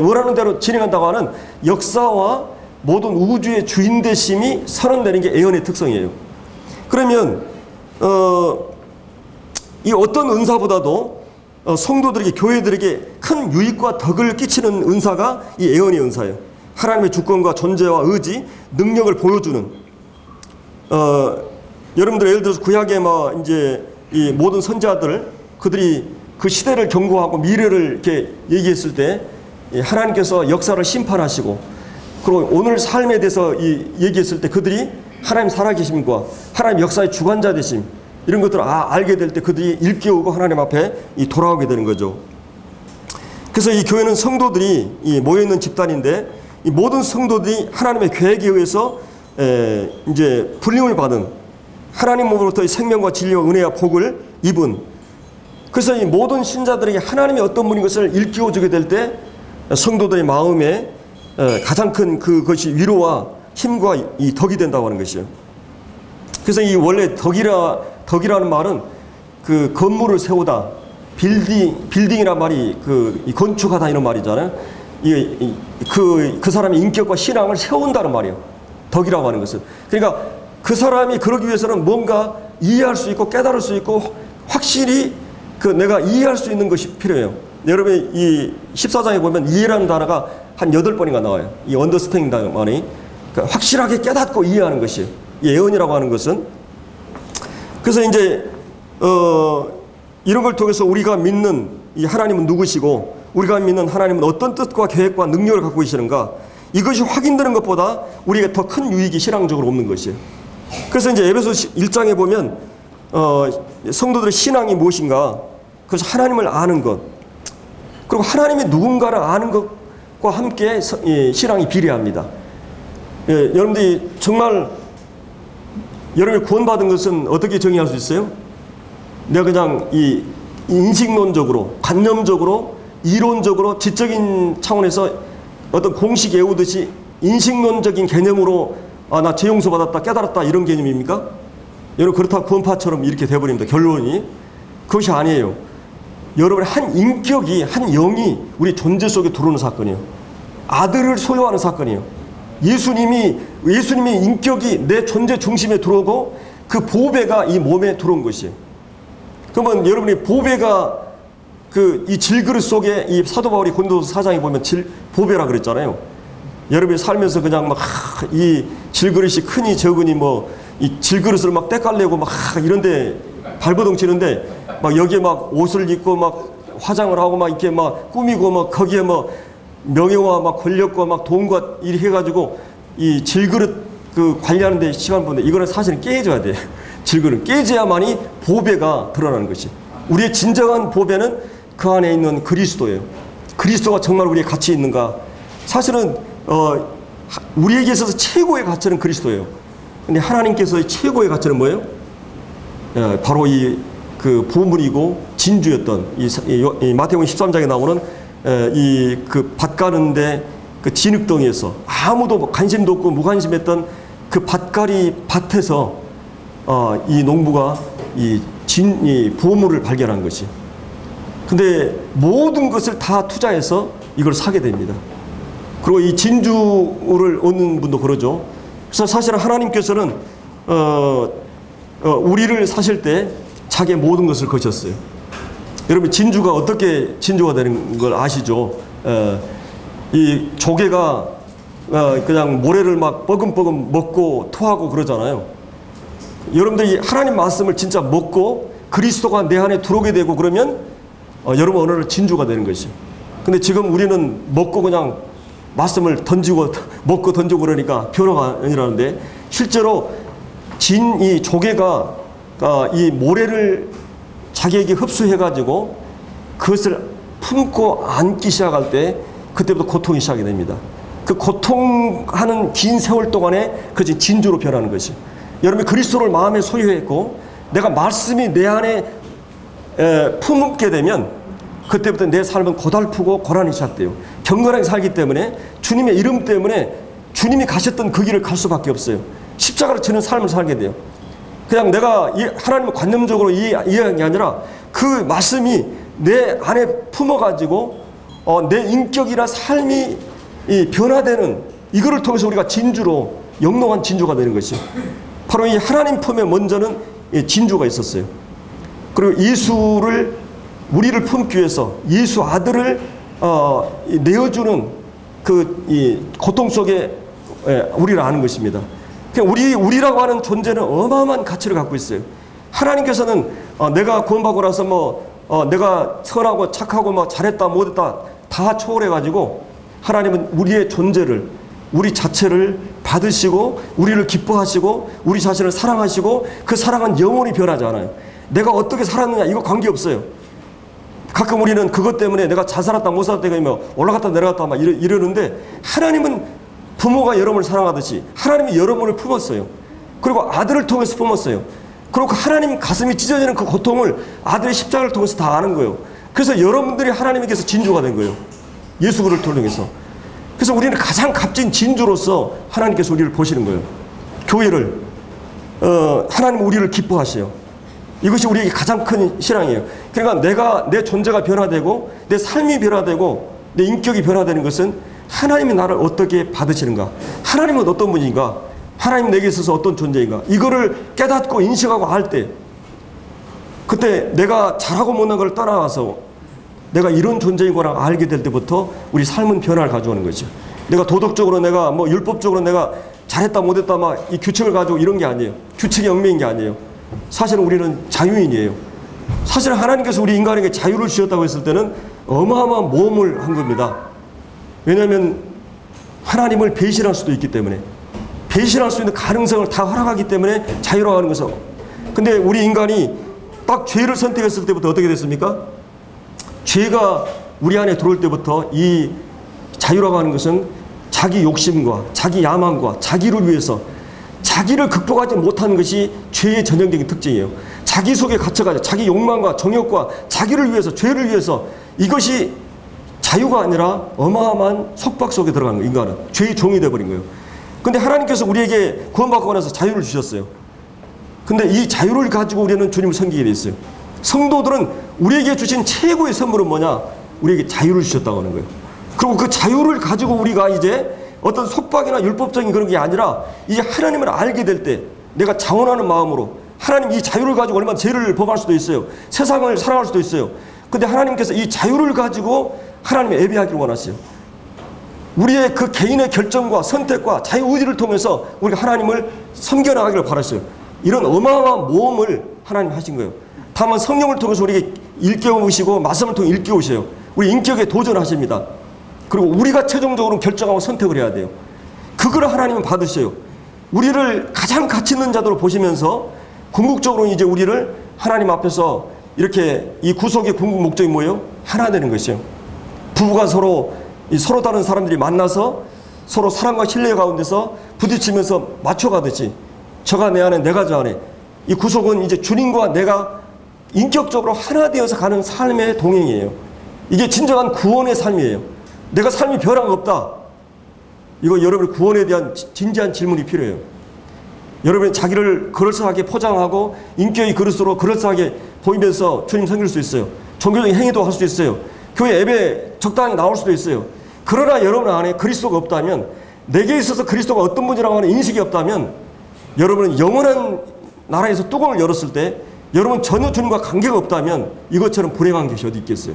Speaker 1: 원하는 대로 진행한다고 하는 역사와 모든 우주의 주인 되심이 선언되는 게 예언의 특성이에요. 그러면 이 어떤 은사보다도 성도들에게, 교회들에게 큰 유익과 덕을 끼치는 은사가 이 예언의 은사예요. 하나님의 주권과 존재와 의지, 능력을 보여주는. 여러분들 예를 들어서 구약의 이제 이 모든 선지자들, 그들이 그 시대를 경고하고 미래를 이렇게 얘기했을 때 하나님께서 역사를 심판하시고, 그리고 오늘 삶에 대해서 얘기했을 때 그들이 하나님 살아계심과 하나님 역사의 주관자 되심, 이런 것들을 알게 될 때 그들이 일깨우고 하나님 앞에 돌아오게 되는 거죠. 그래서 이 교회는 성도들이 모여있는 집단인데, 이 모든 성도들이 하나님의 계획에 의해서 이제 불림을 받은, 하나님으로부터의 생명과 진리와 은혜와 복을 입은, 그래서 이 모든 신자들에게 하나님이 어떤 분인 것을 일깨워주게 될 때 성도들의 마음에 가장 큰 그것이 위로와 힘과 이 덕이 된다고 하는 것이에요. 그래서 이 원래 덕이라는 말은 그 건물을 세우다, 빌딩이란 말이 이 건축하다 이런 말이잖아요. 그 사람의 인격과 신앙을 세운다는 말이에요. 덕이라고 하는 것은. 그러니까 그 사람이 그러기 위해서는 뭔가 이해할 수 있고 깨달을 수 있고 확실히 내가 이해할 수 있는 것이 필요해요. 여러분이 이 14장에 보면 이해라는 단어가 한 8번인가 나와요. 이 언더스탠딩이라는 말이. 그러니까 확실하게 깨닫고 이해하는 것이에요. 이 예언이라고 하는 것은. 그래서 이제 이런 걸 통해서 우리가 믿는 이 하나님은 누구시고, 우리가 믿는 하나님은 어떤 뜻과 계획과 능력을 갖고 계시는가, 이것이 확인되는 것보다 우리에게 더 큰 유익이 신앙적으로 없는 것이에요. 그래서 이제 에베소 1장에 보면 성도들의 신앙이 무엇인가, 그래서 하나님을 아는 것, 그리고 하나님이 누군가를 아는 것과 함께 신앙이 비례합니다. 여러분들이 정말 여러분이 구원받은 것은 어떻게 정의할 수 있어요? 내가 그냥 이 인식론적으로, 관념적으로, 이론적으로, 지적인 차원에서 어떤 공식 외우듯이 인식론적인 개념으로 나 죄 용서 받았다, 깨달았다, 이런 개념입니까? 여러분 그렇다고 구원파처럼 이렇게 돼버립니다. 결론이. 그것이 아니에요. 여러분의 한 인격이, 한 영이 우리 존재 속에 들어오는 사건이에요. 아들을 소유하는 사건이에요. 예수님의 인격이 내 존재 중심에 들어오고 그 보배가 이 몸에 들어온 것이에요. 그러면 여러분이 보배가 이 질그릇 속에 이 사도 바울이 고린도서 4장에 보면 보배라 그랬잖아요. 여러분이 살면서 그냥 이 질그릇이 크니 적으니 이 질그릇을 떼깔내고 이런데 발버둥 치는데 여기에 옷을 입고 화장을 하고 이렇게 꾸미고 거기에 명예와 권력과 돈과 이렇게 해가지고 이 질그릇 관리하는데 시간 보는데, 이거는 사실은 깨져야 돼. 질그릇 깨져야만이 보배가 드러나는 것이. 우리의 진정한 보배는 그 안에 있는 그리스도예요. 그리스도가 정말 우리의 가치 있는가? 사실은 우리에게 있어서 최고의 가치는 그리스도예요. 근데 하나님께서의 최고의 가치는 뭐예요? 바로 그 보물이고 진주였던 이 마태복음 13장에 나오는 이 그 밭 가는데 그 진흙덩이에서 아무도 관심도 없고 무관심했던 그 밭갈이 밭에서 이 농부가 이 보물을 발견한 것이. 근데 모든 것을 다 투자해서 이걸 사게 됩니다. 그리고 이 진주를 얻는 분도 그러죠. 그래서 사실은 하나님께서는 우리를 사실 때 자기의 모든 것을 거셨어요. 여러분 진주가 어떻게 진주가 되는 걸 아시죠? 이 조개가 그냥 모래를 막 뻐금뻐금 먹고 토하고 그러잖아요. 여러분들이 하나님 말씀을 진짜 먹고 그리스도가 내 안에 들어오게 되고 그러면 여러분 어느 날 진주가 되는 것이죠. 근데 지금 우리는 먹고 그냥 말씀을 던지고 먹고 던지고 그러니까 변화가 아니라는데, 실제로 이 조개가 이 모래를 자기에게 흡수해가지고 그것을 품고 안기 시작할 때 그때부터 고통이 시작이 됩니다. 그 고통하는 긴 세월 동안에 그것이 진주로 변하는 것이죠. 여러분이 그리스도를 마음에 소유했고 내가 말씀이 내 안에 품게 되면 그때부터 내 삶은 고달프고 고난이 시작돼요. 경건하게 살기 때문에 주님의 이름 때문에 주님이 가셨던 그 길을 갈 수밖에 없어요. 십자가를 지는 삶을 살게 돼요. 그냥 내가 하나님을 관념적으로 이해한 게 아니라 그 말씀이 내 안에 품어가지고 내 인격이나 삶이 변화되는 이거를 통해서 우리가 진주로 영롱한 진주가 되는 것이 바로 이 하나님 품에 먼저는 진주가 있었어요. 그리고 예수를 우리를 품기 위해서 예수 아들을 내어주는 그 고통 속에 우리를 아는 것입니다. 우리라고 하는 존재는 어마어마한 가치를 갖고 있어요. 하나님께서는 내가 구원받고 나서 내가 선하고 착하고 잘했다 못했다 다 초월해가지고 하나님은 우리의 존재를 우리 자체를 받으시고 우리를 기뻐하시고 우리 자신을 사랑하시고 그 사랑은 영원히 변하지 않아요. 내가 어떻게 살았느냐 이거 관계없어요. 가끔 우리는 그것 때문에 내가 잘 살았다 못 살았다 올라갔다 내려갔다 이러는데 하나님은 부모가 여러분을 사랑하듯이 하나님이 여러분을 품었어요. 그리고 아들을 통해서 품었어요. 그리고 그 하나님 가슴이 찢어지는 그 고통을 아들의 십자가를 통해서 다 아는 거예요. 그래서 여러분들이 하나님에게서 진주가 된 거예요. 예수 그리스도를 통해서. 그래서 우리는 가장 값진 진주로서 하나님께서 우리를 보시는 거예요. 교회를 하나님은 우리를 기뻐하셔요. 이것이 우리에게 가장 큰 신앙이에요. 그러니까 내 존재가 변화되고 내 삶이 변화되고 내 인격이 변화되는 것은 하나님이 나를 어떻게 받으시는가, 하나님은 어떤 분인가, 하나님 내게 있어서 어떤 존재인가, 이거를 깨닫고 인식하고 할 때 그때 내가 잘하고 못한 걸 떠나서 내가 이런 존재이구나 알게 될 때부터 우리 삶은 변화를 가져오는 거죠. 내가 도덕적으로 내가 율법적으로 내가 잘했다 못했다 이 규칙을 가지고 이런 게 아니에요. 규칙이 얽매인 게 아니에요. 사실은 우리는 자유인이에요. 사실은 하나님께서 우리 인간에게 자유를 주셨다고 했을 때는 어마어마한 모험을 한 겁니다. 왜냐하면 하나님을 배신할 수도 있기 때문에, 배신할 수 있는 가능성을 다 허락하기 때문에 자유라고 하는 것은. 근데 우리 인간이 딱 죄를 선택했을 때부터 어떻게 됐습니까? 죄가 우리 안에 들어올 때부터 이 자유라고 하는 것은 자기 욕심과 자기 야망과 자기를 위해서 자기를 극복하지 못하는 것이 죄의 전형적인 특징이에요. 자기 속에 갇혀가지고 자기 욕망과 정욕과 자기를 위해서, 죄를 위해서, 이것이 자유가 아니라 어마어마한 속박 속에 들어간 거예요. 인간은 죄의 종이 되어버린 거예요. 근데 하나님께서 우리에게 구원받고 나서 자유를 주셨어요. 근데 이 자유를 가지고 우리는 주님을 섬기게 돼 있어요. 성도들은 우리에게 주신 최고의 선물은 뭐냐? 우리에게 자유를 주셨다고 하는 거예요. 그리고 그 자유를 가지고 우리가 이제 어떤 속박이나 율법적인 그런 게 아니라 이제 하나님을 알게 될 때 내가 자원하는 마음으로 하나님 이 자유를 가지고 얼마나 죄를 범할 수도 있어요. 세상을 사랑할 수도 있어요. 근데 하나님께서 이 자유를 가지고 하나님의 예배하기를 원하세요. 우리의 그 개인의 결정과 선택과 자유의지를 통해서 우리가 하나님을 섬겨나가기를 바랐어요. 이런 어마어마한 모험을 하나님 하신 거예요. 다만 성령을 통해서 우리에게 일깨우시고 말씀을 통해 일깨우셔요. 우리 인격에 도전하십니다. 그리고 우리가 최종적으로 결정하고 선택을 해야 돼요. 그걸 하나님은 받으셔요. 우리를 가장 가치 있는 자들로 보시면서 궁극적으로 이제 우리를 하나님 앞에서 이렇게 이 구속의 궁극 목적이 뭐예요? 하나 되는 것이에요. 부부가 서로 다른 사람들이 만나서 서로 사랑과 신뢰 가운데서 부딪히면서 맞춰가듯이 저가 내 안에 내가 저 안에, 이 구속은 이제 주님과 내가 인격적으로 하나 되어서 가는 삶의 동행이에요. 이게 진정한 구원의 삶이에요. 내가 삶이 변화가 없다. 이거 여러분의 구원에 대한 진지한 질문이 필요해요. 여러분이 자기를 그럴싸하게 포장하고 인격의 그릇으로 그럴싸하게 보이면서 주님 섬길 수 있어요. 종교적인 행위도 할 수 있어요. 교회 예배 적당히 나올 수도 있어요. 그러나 여러분 안에 그리스도가 없다면, 내게 있어서 그리스도가 어떤 분이라고 하는 인식이 없다면, 여러분은 영원한 나라에서 뚜껑을 열었을 때 여러분 전혀 주님과 관계가 없다면 이것처럼 불행한 것이 어디 있겠어요.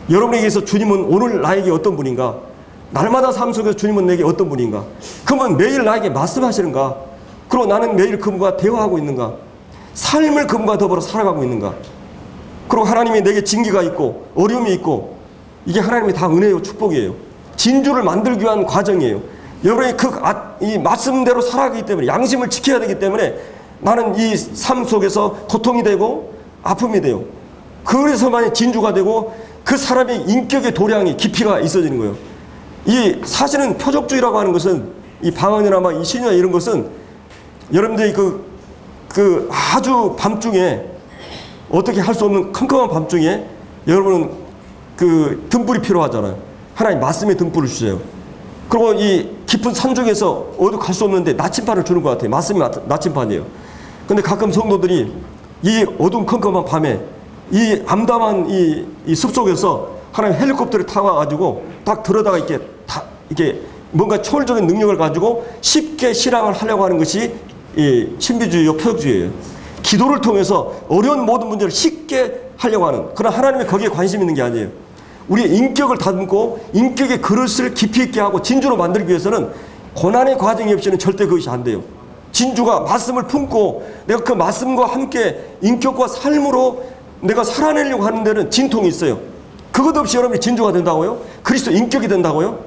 Speaker 1: 여러분에게서 주님은 오늘 나에게 어떤 분인가, 날마다 삶 속에서 주님은 내게 어떤 분인가, 그러면 매일 나에게 말씀하시는가, 그리고 나는 매일 그분과 대화하고 있는가, 삶을 그분과 더불어 살아가고 있는가, 그리고 하나님이 내게 징계가 있고 어려움이 있고, 이게 하나님의 다 은혜요 축복이에요. 진주를 만들기 위한 과정이에요. 여러분이 이 말씀대로 살아가기 때문에, 양심을 지켜야 되기 때문에 나는 이 삶 속에서 고통이 되고 아픔이 돼요. 그래서만 진주가 되고 그 사람의 인격의 도량이 깊이가 있어지는 거예요. 이 사실은 표적주의라고 하는 것은, 이 방언이나 막 이 신이나 이런 것은 여러분들이 그 아주 밤중에 어떻게 할 수 없는 컴컴한 밤중에 여러분은 그 등불이 필요하잖아요. 하나님 말씀의 등불을 주세요. 그리고 이 깊은 산 중에서 어디 갈 수 없는데 나침반을 주는 것 같아요. 말씀이 나침반이에요. 근데 가끔 성도들이 이 어두운 컴컴한 밤에 이 암담한 이 숲속에서 하나님 헬리콥터를 타가지고 딱 들어다가 이렇게 뭔가 초월적인 능력을 가지고 쉽게 신앙을 하려고 하는 것이 이 신비주의요, 표적주의예요. 기도를 통해서 어려운 모든 문제를 쉽게 하려고 하는, 그러나 하나님이 거기에 관심 있는 게 아니에요. 우리의 인격을 다듬고 인격의 그릇을 깊이 있게 하고 진주로 만들기 위해서는 고난의 과정이 없이는 절대 그것이 안 돼요. 진주가 말씀을 품고 내가 그 말씀과 함께 인격과 삶으로 내가 살아내려고 하는 데는 진통이 있어요. 그것 없이 여러분이 진주가 된다고요? 그리스도 인격이 된다고요?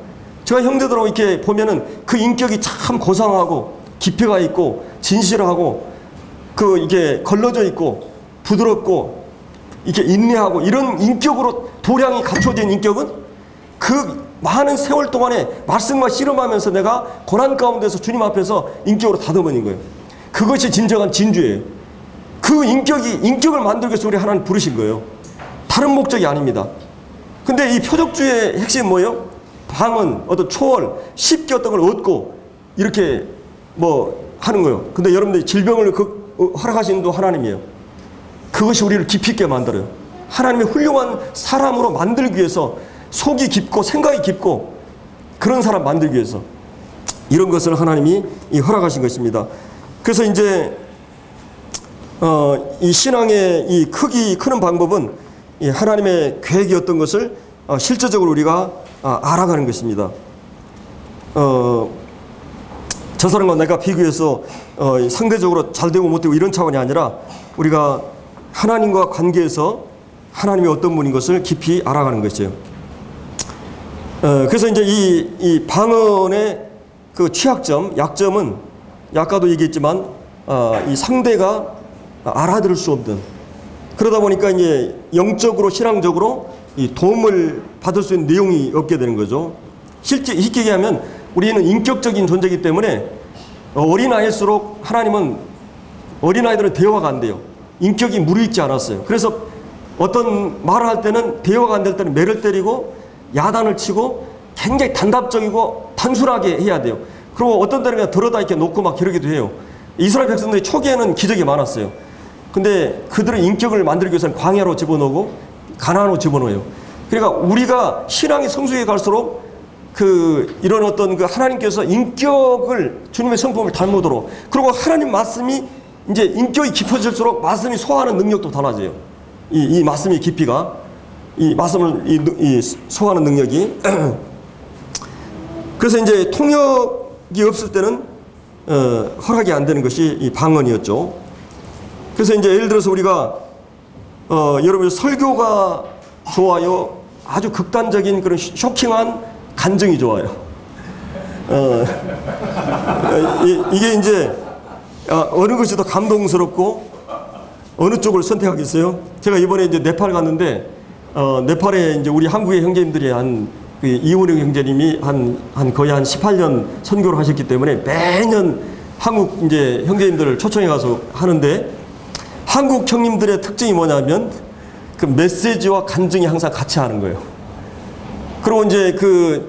Speaker 1: 제가 형제들하고 이렇게 보면은 그 인격이 참 고상하고 깊이가 있고 진실하고 이게 걸러져 있고 부드럽고 이렇게 인내하고 이런 인격으로 도량이 갖춰진 인격은 그 많은 세월 동안에 말씀과 씨름하면서 내가 고난 가운데서 주님 앞에서 인격으로 다듬어진 거예요. 그것이 진정한 진주예요. 그 인격을 만들기 위해서 우리 하나님 부르신 거예요. 다른 목적이 아닙니다. 근데 이 표적주의의 핵심은 뭐예요? 방언, 어떤 초월, 쉽게 어떤 걸 얻고 이렇게 뭐 하는 거예요. 근데 여러분들이 질병을 허락하시는 도 하나님이에요. 그것이 우리를 깊이 있게 만들어요. 하나님의 훌륭한 사람으로 만들기 위해서, 속이 깊고 생각이 깊고 그런 사람 만들기 위해서 이런 것을 하나님이 허락하신 것입니다. 그래서 이제 이 신앙의 이 크는 방법은 이 하나님의 계획이었던 것을 실제적으로 우리가 알아가는 것입니다. 저 사람과 내가 비교해서 상대적으로 잘 되고 못 되고 이런 차원이 아니라 우리가 하나님과 관계에서 하나님이 어떤 분인 것을 깊이 알아가는 것이에요. 그래서 이제 이 방언의 그 취약점, 약점은 아까도 얘기했지만 이 상대가 알아들을 수 없는, 그러다 보니까 이제 영적으로 신앙적으로 이 도움을 받을 수 있는 내용이 없게 되는 거죠. 쉽게 얘기하면 우리는 인격적인 존재이기 때문에 어린아이일수록 하나님은 어린아이들은 대화가 안 돼요. 인격이 무르익지 않았어요. 그래서 어떤 말을 할 때는 대화가 안 될 때는 매를 때리고 야단을 치고 굉장히 단답적이고 단순하게 해야 돼요. 그리고 어떤 때는 그냥 들어다 이렇게 놓고 막 이러기도 해요. 이스라엘 백성들이 초기에는 기적이 많았어요. 근데 그들의 인격을 만들기 위해서는 광야로 집어넣고 가나안으로 집어넣어요. 그러니까 우리가 신앙이 성숙해 갈수록 이런 어떤 하나님께서 인격을, 주님의 성품을 닮도록, 그리고 하나님 말씀이 이제 인격이 깊어질수록 말씀이 소화하는 능력도 달라져요. 이 말씀의 깊이가, 이 말씀을 소화하는 능력이. 그래서 이제 통역이 없을 때는 허락이 안 되는 것이 이 방언이었죠. 그래서 이제 예를 들어서 우리가 여러분 설교가 좋아요, 아주 극단적인 그런 쇼킹한 간증이 좋아요. 이게 이제 어느 것이 더 감동스럽고 어느 쪽을 선택하겠어요? 제가 이번에 이제 네팔 갔는데 네팔에 이제 우리 한국의 형제님들이 이원영 형제님이 거의 한 18년 선교를 하셨기 때문에 매년 한국 이제 형제님들을 초청해 가서 하는데, 한국 형님들의 특징이 뭐냐면 그 메시지와 간증이 항상 같이 하는 거예요. 그리고 이제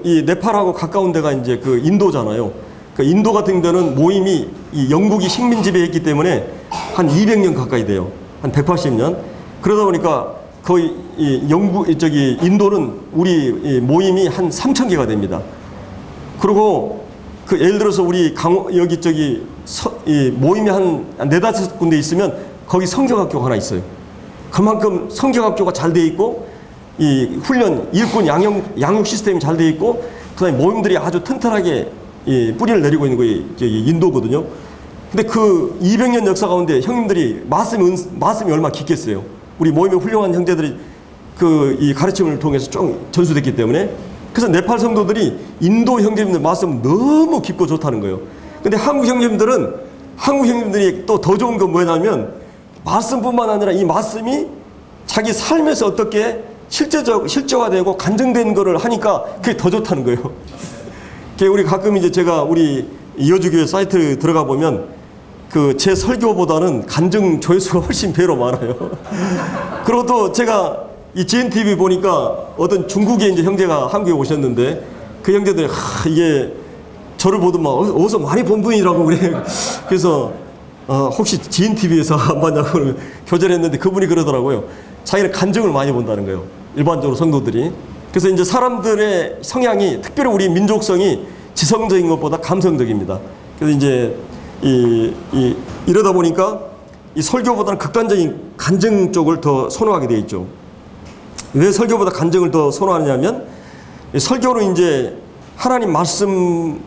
Speaker 1: 이 네팔하고 가까운 데가 이제 그 인도잖아요. 그 인도 같은 데는 모임이 이 영국이 식민 지배했기 때문에 한 200년 가까이 돼요. 한 180년. 그러다 보니까 거의 인도는 우리 모임이 한 3,000개가 됩니다. 그리고 그 예를 들어서 우리 이 모임이 한 4-5 군데 있으면 거기 성경학교가 하나 있어요. 그만큼 성경학교가 잘 돼 있고 이 훈련, 일꾼 양육 시스템이 잘 돼 있고 그다음에 모임들이 아주 튼튼하게 뿌리를 내리고 있는 거예요. 인도거든요. 근데 그 200년 역사 가운데 형님들이 말씀이 얼마나 깊겠어요. 우리 모임의 훌륭한 형제들이 이 가르침을 통해서 좀 전수됐기 때문에 그래서 네팔 성도들이 인도 형제님들 말씀 너무 깊고 좋다는 거예요. 근데 한국 형님들이 또 더 좋은 건 뭐냐면 말씀뿐만 아니라 이 말씀이 자기 삶에서 어떻게 실제화되고 간증된 거를 하니까 그게 더 좋다는 거예요. 우리 가끔 이제 제가 우리 이어주교회 사이트에 들어가 보면 제 설교보다는 간증 조회수가 훨씬 배로 많아요. 그리고 또 제가 이 GNTV 보니까 어떤 중국의 이제 형제가 한국에 오셨는데 그 형제들이 이게 저를 보더만 어디서 많이 본 분이라고 그래. 그래서 혹시 GNTV에서 안 봤냐고 교제를 했는데 그분이 그러더라고요. 자기는 간증을 많이 본다는 거예요. 일반적으로 성도들이. 그래서 이제 사람들의 성향이 특별히 우리 민족성이 지성적인 것보다 감성적입니다. 그래서 이제 이러다 보니까 이 설교보다는 극단적인 간증 쪽을 더 선호하게 돼 있죠. 왜 설교보다 간증을 더 선호하느냐면 설교는 이제 하나님 말씀을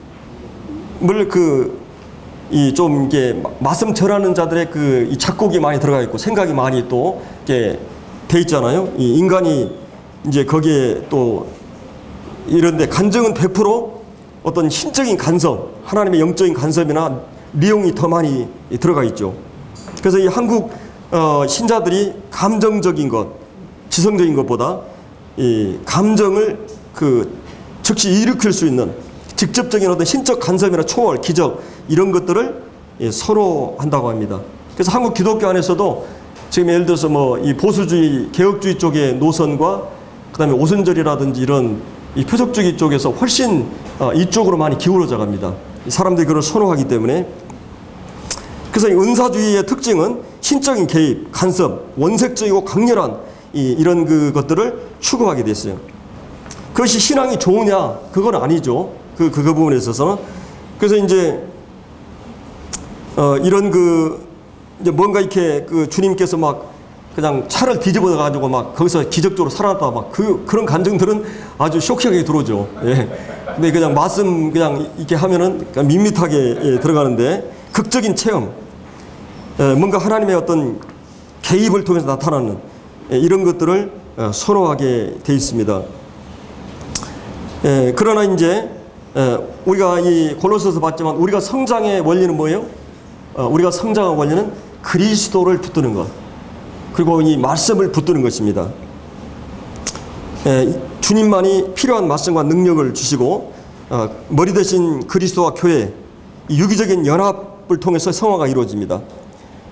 Speaker 1: 좀 이게 말씀 전하는 자들의 이 작곡이 많이 들어가 있고 생각이 많이 또 이렇게 돼 있잖아요. 이 인간이 이제 거기에 또 이런데 간증은 100% 어떤 신적인 간섭, 하나님의 영적인 간섭이나 내용이 더 많이 들어가 있죠. 그래서 이 한국 신자들이 감정적인 것, 지성적인 것보다 이 감정을 즉시 일으킬 수 있는 직접적인 어떤 신적 간섭이나 초월, 기적 이런 것들을 선호한다고 합니다. 그래서 한국 기독교 안에서도 지금 예를 들어서 이 보수주의, 개혁주의 쪽의 노선과 그다음에 오순절이라든지 이런 이 표적주의 쪽에서 훨씬 이쪽으로 많이 기울어져 갑니다. 사람들이 그걸 선호하기 때문에. 그래서 이 은사주의의 특징은 신적인 개입, 간섭, 원색적이고 강렬한 이런 것들을 추구하게 됐어요. 그것이 신앙이 좋으냐? 그건 아니죠. 그 부분에 있어서는. 그래서 이제 이런 이제 뭔가 이렇게 주님께서 막 그냥 차를 뒤집어 가지고 막 거기서 기적적으로 살아났다 막 그런 간증들은 아주 쇼킹하게 들어오죠. 예. 근데 그냥 말씀 그냥 이렇게 하면은 그냥 밋밋하게 들어가는데 극적인 체험, 뭔가 하나님의 어떤 개입을 통해서 나타나는 이런 것들을 선호하게 돼 있습니다. 그러나 이제 우리가 이 골로새서 봤지만 우리가 성장의 원리는 뭐예요? 우리가 성장의 원리는 그리스도를 붙드는 것, 그리고 이 말씀을 붙드는 것입니다. 주님만이 필요한 말씀과 능력을 주시고 머리 대신 그리스도와 교회, 이 유기적인 연합을 통해서 성화가 이루어집니다.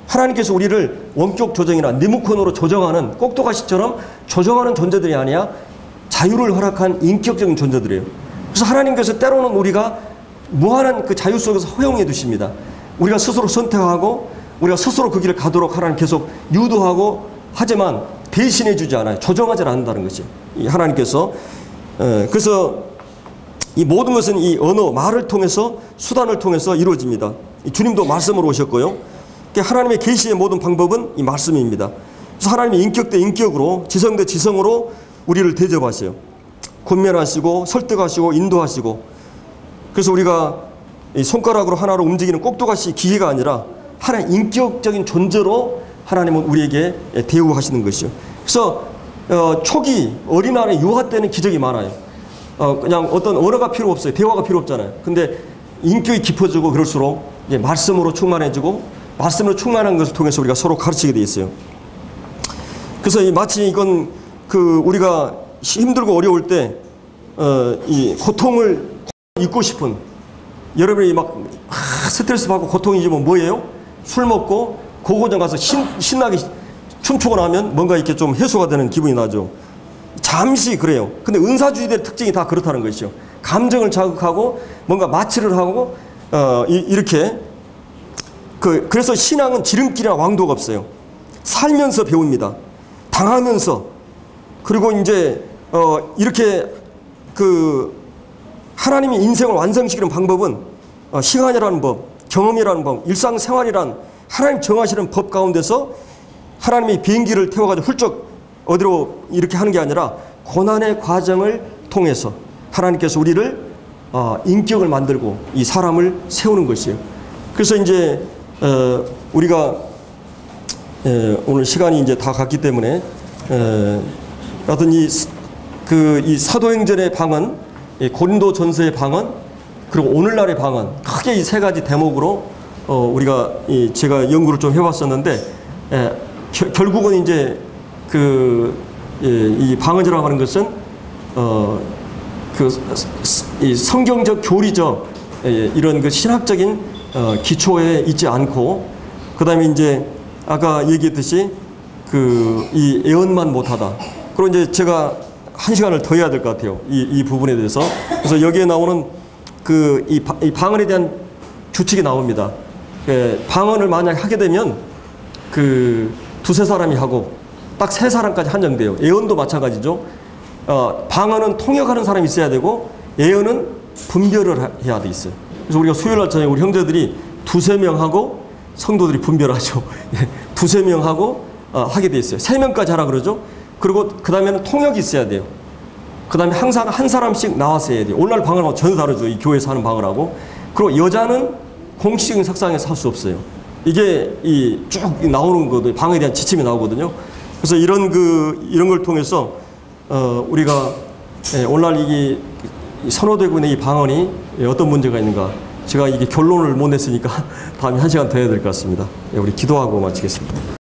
Speaker 1: 하나님께서 우리를 원격 조정이나 리모컨으로 조정하는 꼭두가시처럼 조정하는 존재들이 아니라 자유를 허락한 인격적인 존재들이에요. 그래서 하나님께서 때로는 우리가 무한한 그 자유 속에서 허용해 두십니다. 우리가 스스로 선택하고 우리가 스스로 그 길을 가도록 하나님 계속 유도하고 하지만 대신해 주지 않아요. 조정하지 않는다는 것이 하나님께서. 그래서 이 모든 것은 이 언어, 말을 통해서, 수단을 통해서 이루어집니다. 주님도 말씀으로 오셨고요. 하나님의 계시의 모든 방법은 이 말씀입니다. 그래서 하나님이 인격 대 인격으로, 지성 대 지성으로 우리를 대접하세요. 권면하시고 설득하시고 인도하시고. 그래서 우리가 이 손가락으로 하나로 움직이는 꼭두가시 기계가 아니라 하나의 인격적인 존재로 하나님은 우리에게 대우하시는 것이요. 그래서 초기 어린아이 유아 때는 기적이 많아요. 그냥 어떤 언어가 필요 없어요. 대화가 필요 없잖아요. 근데 인격이 깊어지고 그럴수록 이제 말씀으로 충만해지고 말씀으로 충만한 것을 통해서 우리가 서로 가르치게 돼 있어요. 그래서 마치 이건 우리가 힘들고 어려울 때 이 고통을 잊고 싶은, 여러분이 막 스트레스 받고 고통이지면 뭐예요? 술 먹고 고고전 가서 신나게 춤추고 나면 뭔가 이렇게 좀 해소가 되는 기분이 나죠. 잠시 그래요. 근데 은사주의들의 특징이 다 그렇다는 것이죠. 감정을 자극하고 뭔가 마취를 하고 이렇게 그래서 신앙은 지름길이나 왕도가 없어요. 살면서 배웁니다. 당하면서. 그리고 이제 이렇게 하나님이 인생을 완성시키는 방법은 시간이라는 법, 경험이라는 법, 일상생활이란 하나님 정하시는 법 가운데서 하나님이 비행기를 태워가지고 훌쩍 어디로 이렇게 하는 게 아니라 고난의 과정을 통해서 하나님께서 우리를 인격을 만들고 이 사람을 세우는 것이에요. 그래서 이제 우리가 오늘 시간이 이제 다 갔기 때문에 하여튼 이 사도행전의 방언, 고린도전서의 방언, 그리고 오늘날의 방언, 크게 이 세 가지 대목으로 우리가 제가 연구를 좀 해봤었는데 결국은 이제 이 방언이라고 하는 것은 이 성경적 교리적 이런 그 신학적인 기초에 있지 않고, 그다음에 이제 아까 얘기했듯이 이 예언만 못하다. 그리고 이제 제가 한 시간을 더 해야 될 것 같아요. 이 부분에 대해서. 그래서 여기에 나오는 이 방언에 대한 규칙이 나옵니다. 방언을 만약 하게 되면 두세 사람이 하고 딱 세 사람까지 한정돼요. 예언도 마찬가지죠. 방언은 통역하는 사람이 있어야 되고 예언은 분별을 해야 돼 있어요. 그래서 우리가 수요일날 저녁에 우리 형제들이 두세 명 하고 성도들이 분별하죠. 두세 명 하고 하게 돼 있어요. 세 명까지 하라 그러죠. 그리고 그 다음에는 통역이 있어야 돼요. 그 다음에 항상 한 사람씩 나와서 해야 돼요. 오늘날 방언하고 전혀 다르죠. 이 교회에서 하는 방언하고. 그리고 여자는 공식적인 석상에서 할 수 없어요. 이게 쭉 나오는 거도 방언에 대한 지침이 나오거든요. 그래서 이런 걸 통해서 우리가 오늘날 이게 선호되고 있는 이 방언이 어떤 문제가 있는가. 제가 이게 결론을 못 냈으니까 다음에 한 시간 더 해야 될 것 같습니다. 우리 기도하고 마치겠습니다.